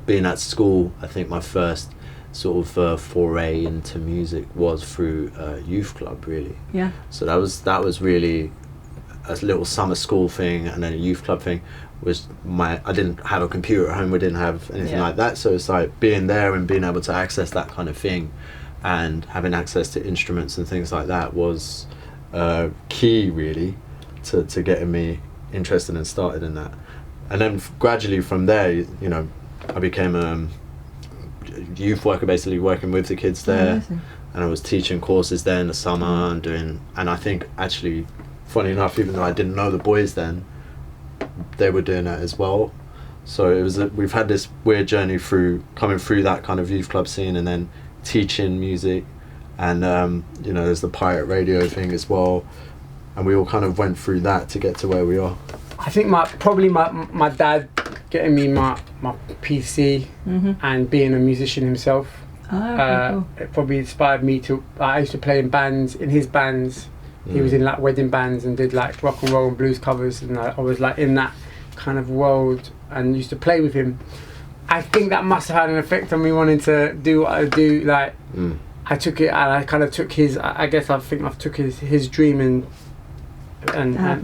being at school, I think my first sort of foray into music was through youth club, really. Yeah. So that was really a little summer school thing, and then a youth club thing was I didn't have a computer at home, we didn't have anything like that, so it's like being there and being able to access that kind of thing and having access to instruments and things like that was key, really, to getting me interested and started in that. And then gradually from there, you know, I became a youth worker, basically working with the kids there. And I was teaching courses there in the summer and I think actually, funny enough, even though I didn't know the boys then, they were doing that as well. So it was we've had this weird journey through coming through that kind of youth club scene and then teaching music, and you know, there's the pirate radio thing as well, and we all kind of went through that to get to where we are. I think my dad getting me my PC and being a musician himself, cool. it probably inspired me to. I used to play in bands, in his bands. He was in like wedding bands and did like rock and roll and blues covers, and I was like in that kind of world and used to play with him. I think that must have had an effect on me wanting to do what I do. Like I took it and I kind of took his. I guess I think I took his dream and yeah,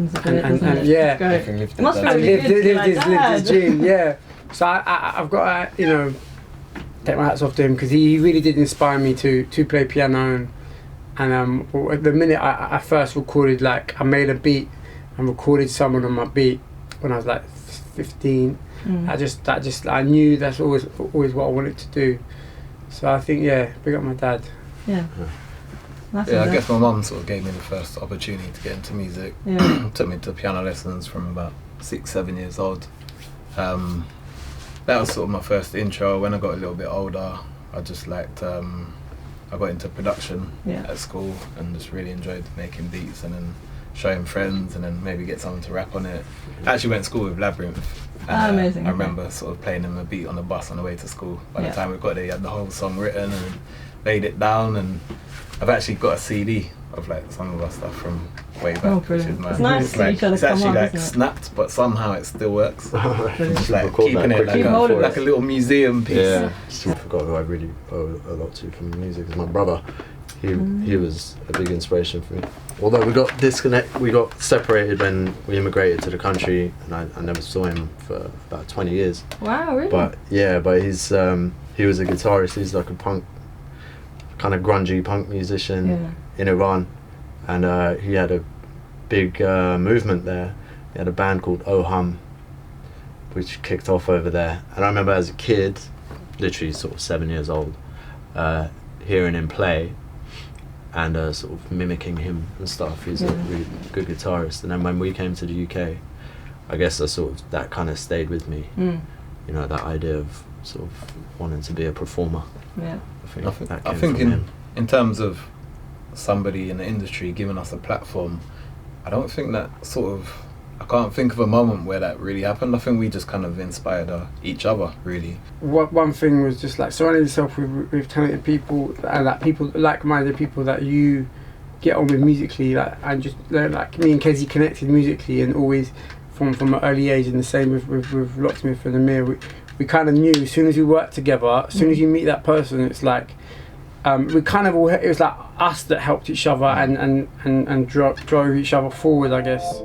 It must be really good to lived his dream. Yeah, so I've got to, you know, take my hats off to him, because he really did inspire me to play piano. And the minute I first recorded, like I made a beat and recorded someone on my beat when I was like 15. I knew that's always what I wanted to do. So I think, yeah, big up my dad. Yeah. I guess my mum sort of gave me the first opportunity to get into music. Took me to piano lessons from about 6-7 years old. That was sort of my first intro. When I got a little bit older, I just liked. I got into production at school and just really enjoyed making beats and then showing friends and then maybe get someone to rap on it. I actually went to school with Labyrinth. Amazing. I remember sort of playing them a beat on the bus on the way to school. By the time we got there, he had the whole song written and laid it down, and I've actually got a CD of like some of our stuff from way back, which is It's nice to see each other it's come actually up, like isn't it? snapped, but somehow it still works. It's like Record keeping that it quickly like a little museum piece. Yeah, I forgot who I really owe a lot to from music. Is my brother. He was a big inspiration for me. Although we got separated when we immigrated to the country, and I never saw him for about 20 years. Wow, really? But he's he was a guitarist. He's like a punk, kind of grungy punk musician in Iran, and he had a big movement there. He had a band called Oh Hum, which kicked off over there. And I remember as a kid, literally sort of 7 years old, hearing him play and sort of mimicking him and stuff. He's a really good guitarist. And then when we came to the UK, I guess that kind of stayed with me. You know, that idea of sort of wanting to be a performer. Yeah. I think in terms of somebody in the industry giving us a platform, I don't think that I can't think of a moment where that really happened. I think we just kind of inspired each other, really. One thing was just like surrounding yourself with talented people and like-minded people that you get on with musically, and just like me and Kezzy connected musically, and always from an early age, and the same with Locksmith and Amir. We kind of knew as soon as we worked together, as soon as you meet that person, it's like we kind of all, it was like us that helped each other and drove each other forward, I guess.